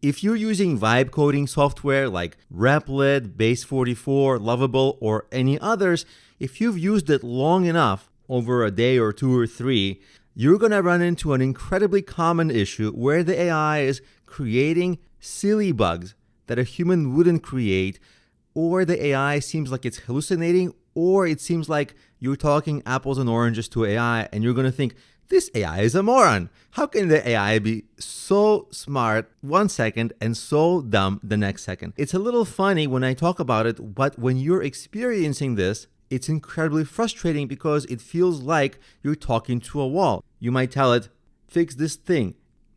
If you're using vibe coding software like Replit, Base44, Lovable, or any others, if you've used it long enough, over a day or 2 or 3, you're going to run into an incredibly common issue where the AI is creating silly bugs that a human wouldn't create, or the AI seems like it's hallucinating, or it seems like you're talking apples and oranges to AI, and you're going to think, this AI is a moron. How can the AI be so smart 1 second and so dumb the next second? It's a little funny when I talk about it, but when you're experiencing this, it's incredibly frustrating because it feels like you're talking to a wall. You might tell it, fix this thing.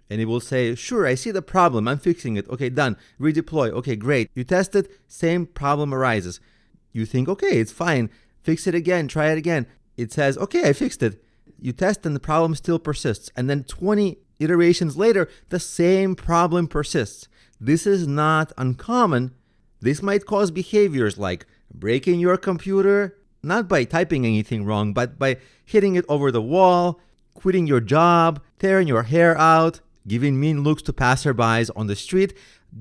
And it will say, sure, I see the problem. I'm fixing it. Okay, done. Redeploy. Okay, great. You test it, same problem arises. You think, okay, it's fine. Fix it again. Try it again. It says, okay, I fixed it. You test and the problem still persists. And then 20 iterations later, the same problem persists. This is not uncommon. This might cause behaviors like breaking your computer, not by typing anything wrong, but by hitting it over the wall, quitting your job, tearing your hair out, giving mean looks to passerbys on the street.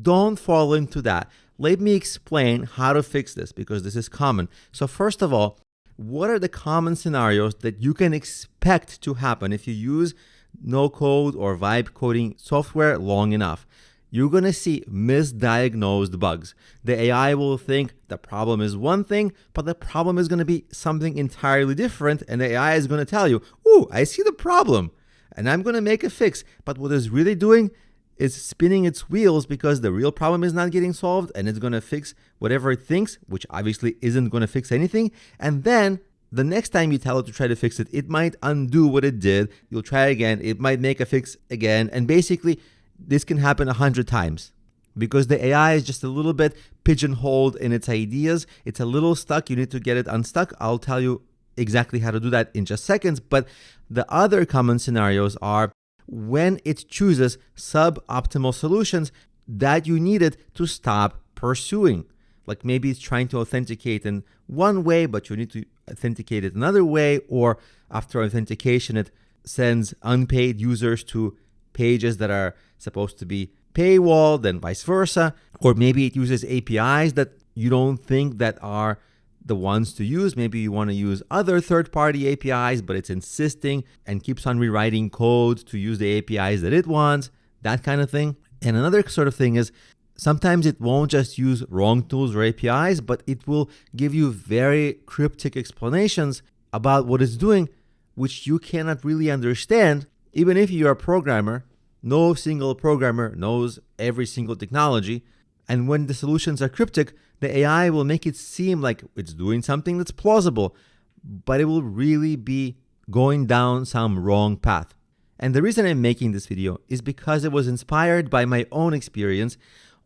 Don't fall into that. Let me explain how to fix this because this is common. So first of all, what are the common scenarios that you can expect to happen if you use no-code or vibe coding software long enough? You're going to see misdiagnosed bugs. The AI will think the problem is one thing, but the problem is going to be something entirely different, and the AI is going to tell you, ooh, I see the problem, and I'm going to make a fix. But what it's really doing is spinning its wheels because the real problem is not getting solved, and it's going to fix whatever it thinks, which obviously isn't going to fix anything. And then the next time you tell it to try to fix it, it might undo what it did. You'll try again. It might make a fix again. And basically, this can happen 100 times because the AI is just a little bit pigeonholed in its ideas. It's a little stuck. You need to get it unstuck. I'll tell you exactly how to do that in just seconds. But the other common scenarios are when it chooses suboptimal solutions that you needed to stop pursuing. Like maybe it's trying to authenticate in one way, but you need to authenticate it another way. Or after authentication, it sends unpaid users to pages that are supposed to be paywalled and vice versa. Or maybe it uses APIs that you don't think that are the ones to use. Maybe you want to use other third-party APIs, but it's insisting and keeps on rewriting code to use the APIs that it wants, that kind of thing. And another sort of thing is sometimes it won't just use wrong tools or APIs, but it will give you very cryptic explanations about what it's doing, which you cannot really understand. Even if you're a programmer, no single programmer knows every single technology. And when the solutions are cryptic, the AI will make it seem like it's doing something that's plausible, but it will really be going down some wrong path. And the reason I'm making this video is because it was inspired by my own experience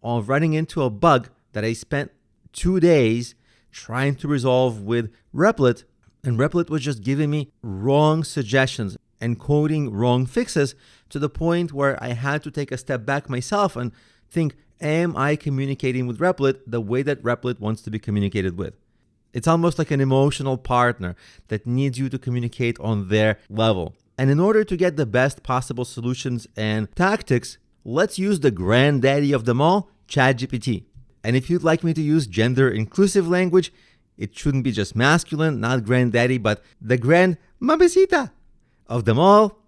of running into a bug that I spent 2 days trying to resolve with Replit, and Replit was just giving me wrong suggestions and coding wrong fixes to the point where I had to take a step back myself and think, am I communicating with Replit the way that Replit wants to be communicated with? It's almost like an emotional partner that needs you to communicate on their level. And in order to get the best possible solutions and tactics, let's use the granddaddy of them all, ChatGPT. And if you'd like me to use gender inclusive language, it shouldn't be just masculine, not granddaddy, but the grand mamacita of them all,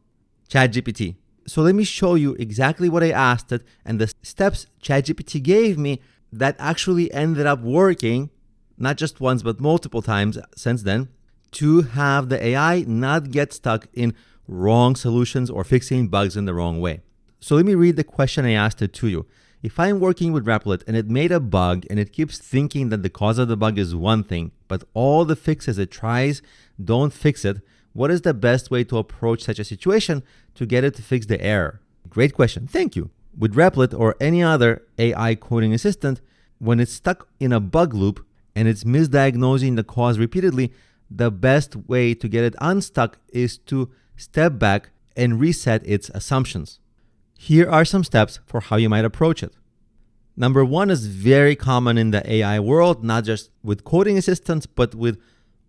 ChatGPT. So let me show you exactly what I asked it and the steps ChatGPT gave me that actually ended up working, not just once, but multiple times since then, to have the AI not get stuck in wrong solutions or fixing bugs in the wrong way. So let me read the question I asked it to you. If I'm working with Replit and it made a bug and it keeps thinking that the cause of the bug is one thing, but all the fixes it tries don't fix it, what is the best way to approach such a situation to get it to fix the error? Great question. Thank you. With Replit or any other AI coding assistant, when it's stuck in a bug loop and it's misdiagnosing the cause repeatedly, the best way to get it unstuck is to step back and reset its assumptions. Here are some steps for how you might approach it. Number one is very common in the AI world, not just with coding assistants, but with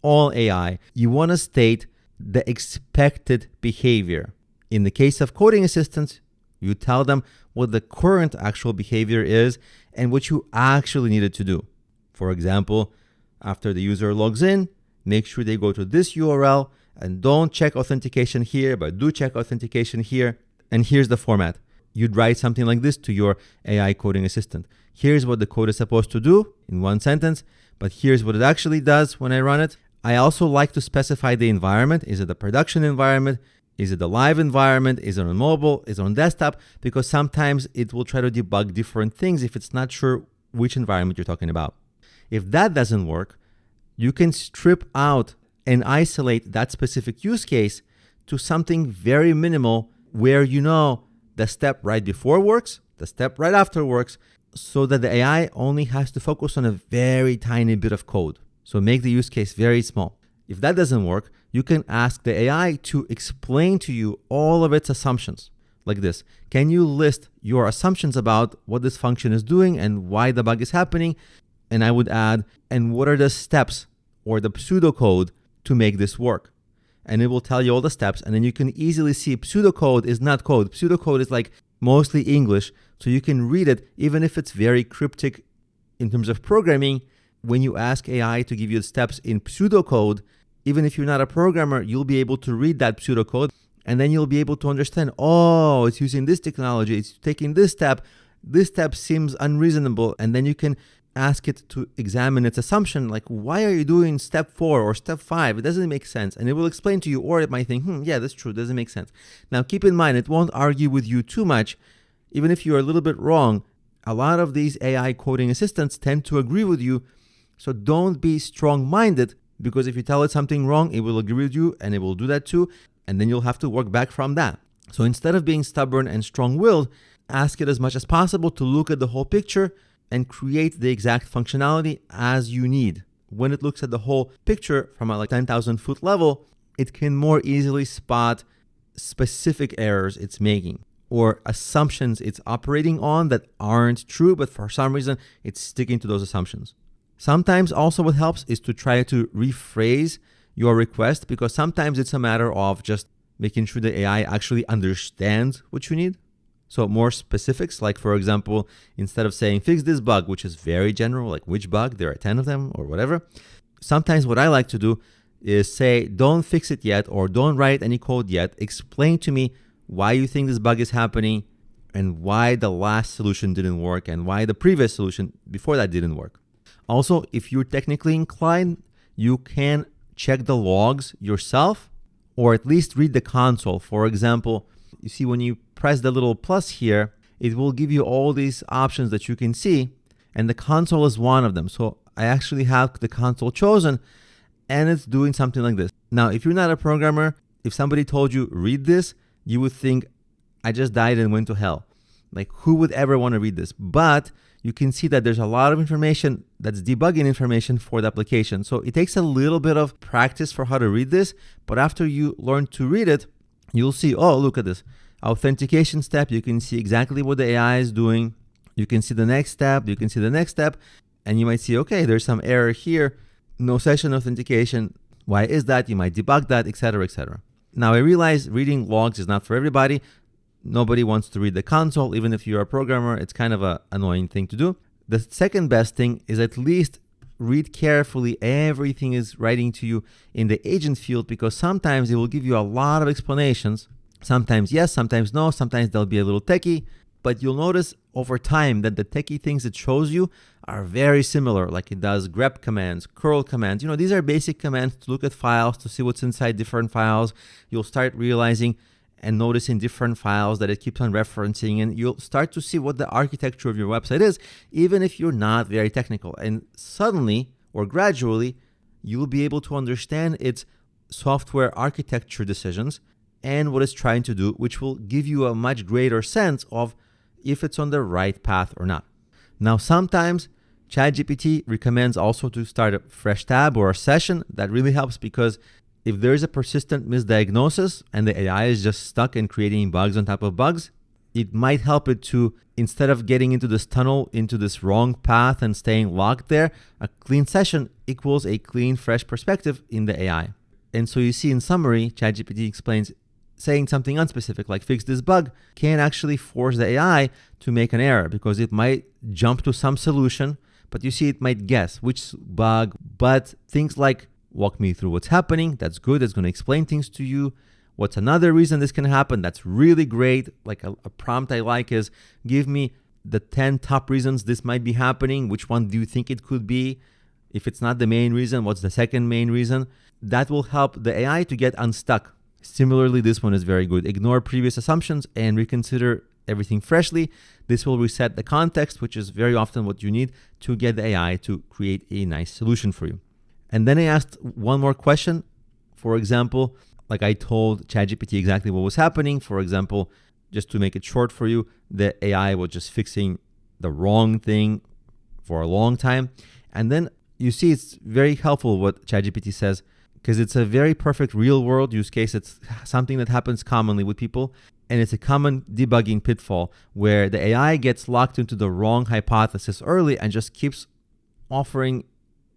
all AI. You want to state the expected behavior. In the case of coding assistants, you tell them what the current actual behavior is and what you actually needed to do. For example, after the user logs in, make sure they go to this URL and don't check authentication here, but do check authentication here. And here's the format. You'd write something like this to your AI coding assistant. Here's what the code is supposed to do in one sentence, but here's what it actually does when I run it. I also like to specify the environment. Is it a production environment? Is it a live environment? Is it on mobile? Is it on desktop? Because sometimes it will try to debug different things if it's not sure which environment you're talking about. If that doesn't work, you can strip out and isolate that specific use case to something very minimal where you know the step right before works, the step right after works, so that the AI only has to focus on a very tiny bit of code. So make the use case very small. If that doesn't work, you can ask the AI to explain to you all of its assumptions. Like this: can you list your assumptions about what this function is doing and why the bug is happening? And I would add, and what are the steps or the pseudocode to make this work? And it will tell you all the steps, and then you can easily see pseudocode is not code. Pseudocode is like mostly English, so you can read it even if it's very cryptic in terms of programming. When you ask AI to give you the steps in pseudocode, even if you're not a programmer, you'll be able to read that pseudocode, and then you'll be able to understand, oh, it's using this technology, it's taking this step seems unreasonable, and then you can ask it to examine its assumption, like, why are you doing step 4 or step 5? It doesn't make sense. And it will explain to you, or it might think, yeah, that's true, doesn't make sense. Now, keep in mind, it won't argue with you too much. Even if you're a little bit wrong, a lot of these AI coding assistants tend to agree with you. So don't be strong-minded, because if you tell it something wrong, it will agree with you and it will do that too. And then you'll have to work back from that. So instead of being stubborn and strong-willed, ask it as much as possible to look at the whole picture and create the exact functionality as you need. When it looks at the whole picture from a 10,000 foot level, it can more easily spot specific errors it's making or assumptions it's operating on that aren't true, but for some reason it's sticking to those assumptions. Sometimes also what helps is to try to rephrase your request, because sometimes it's a matter of just making sure the AI actually understands what you need. So more specifics, like for example, instead of saying fix this bug, which is very general, like which bug, there are 10 of them or whatever. Sometimes what I like to do is say, don't fix it yet, or don't write any code yet. Explain to me why you think this bug is happening and why the last solution didn't work and why the previous solution before that didn't work. Also, if you're technically inclined, you can check the logs yourself, or at least read the console. For example, you see when you press the little plus here, it will give you all these options that you can see, and the console is one of them. So I actually have the console chosen, and it's doing something like this. Now, if you're not a programmer, if somebody told you read this, you would think, I just died and went to hell. Like, who would ever want to read this? But you can see that there's a lot of information that's debugging information for the application. So it takes a little bit of practice for how to read this, but after you learn to read it, you'll see, oh, look at this. Authentication step, you can see exactly what the AI is doing. You can see the next step, you can see the next step, and you might see, okay, there's some error here, no session authentication. Why is that? You might debug that, etc., etc. Now, I realize reading logs is not for everybody. Nobody wants to read the console. Even if you're a programmer, it's kind of an annoying thing to do. The second best thing is at least read carefully everything is writing to you in the agent field, because sometimes it will give you a lot of explanations. Sometimes yes, sometimes no, sometimes they'll be a little techie, but you'll notice over time that the techie things it shows you are very similar, like it does grep commands, curl commands. These are basic commands to look at files, to see what's inside different files. You'll start realizing and noticing different files that it keeps on referencing, and you'll start to see what the architecture of your website is, even if you're not very technical. And suddenly, or gradually, you'll be able to understand its software architecture decisions and what it's trying to do, which will give you a much greater sense of if it's on the right path or not. Now, sometimes ChatGPT recommends also to start a fresh tab or a session. That really helps, because if there is a persistent misdiagnosis and the AI is just stuck and creating bugs on top of bugs, it might help it to, instead of getting into this tunnel, into this wrong path and staying locked there, a clean session equals a clean, fresh perspective in the AI. And so you see, in summary, ChatGPT explains saying something unspecific like fix this bug can actually force the AI to make an error because it might jump to some solution, but you see it might guess which bug. But things like walk me through what's happening, that's good, it's going to explain things to you. What's another reason this can happen? That's really great. Like a prompt I like is give me the 10 top reasons this might be happening. Which one do you think it could be? If it's not the main reason, what's the second main reason? That will help the AI to get unstuck. Similarly, this one is very good. Ignore previous assumptions and reconsider everything freshly. This will reset the context, which is very often what you need to get the AI to create a nice solution for you. And then I asked one more question. For example, like I told ChatGPT exactly what was happening. For example, just to make it short for you, the AI was just fixing the wrong thing for a long time. And then you see it's very helpful what ChatGPT says, because it's a very perfect real world use case. It's something that happens commonly with people. And it's a common debugging pitfall where the AI gets locked into the wrong hypothesis early and just keeps offering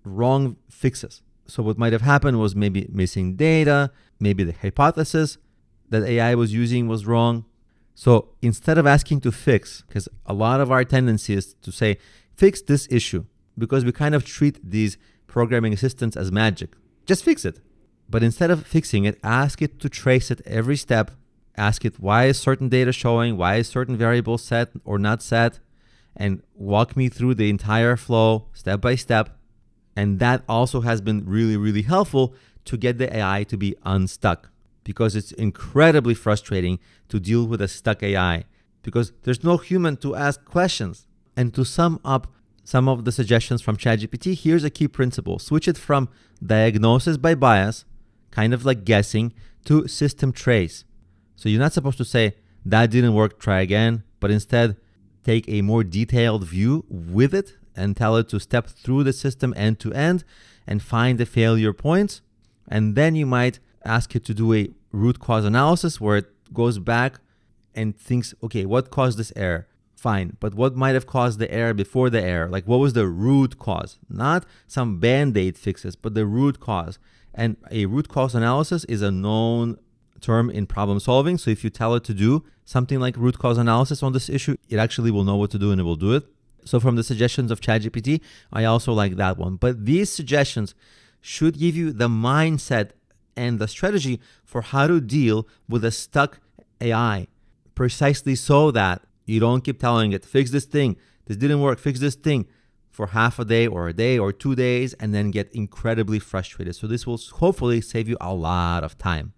wrong fixes. So what might have happened was maybe missing data, maybe the hypothesis that AI was using was wrong. So instead of asking to fix, because a lot of our tendency is to say, fix this issue, because we kind of treat these programming assistants as magic. Just fix it. But instead of fixing it, ask it to trace it every step. Ask it, why is certain data showing? Why is certain variable set or not set? And walk me through the entire flow step by step. And that also has been really, really helpful to get the AI to be unstuck, because it's incredibly frustrating to deal with a stuck AI because there's no human to ask questions. And to sum up some of the suggestions from ChatGPT, here's a key principle. Switch it from diagnosis by bias, kind of like guessing, to system trace. So you're not supposed to say, that didn't work, try again, but instead take a more detailed view with it and tell it to step through the system end to end and find the failure points. And then you might ask it to do a root cause analysis where it goes back and thinks, okay, what caused this error? Fine, but what might have caused the error before the error? Like, what was the root cause? Not some band-aid fixes, but the root cause. And a root cause analysis is a known term in problem solving. So if you tell it to do something like root cause analysis on this issue, it actually will know what to do and it will do it. So from the suggestions of ChatGPT, I also like that one. But these suggestions should give you the mindset and the strategy for how to deal with a stuck AI, precisely so that you don't keep telling it, fix this thing, this didn't work, fix this thing for half a day or 2 days, and then get incredibly frustrated. So this will hopefully save you a lot of time.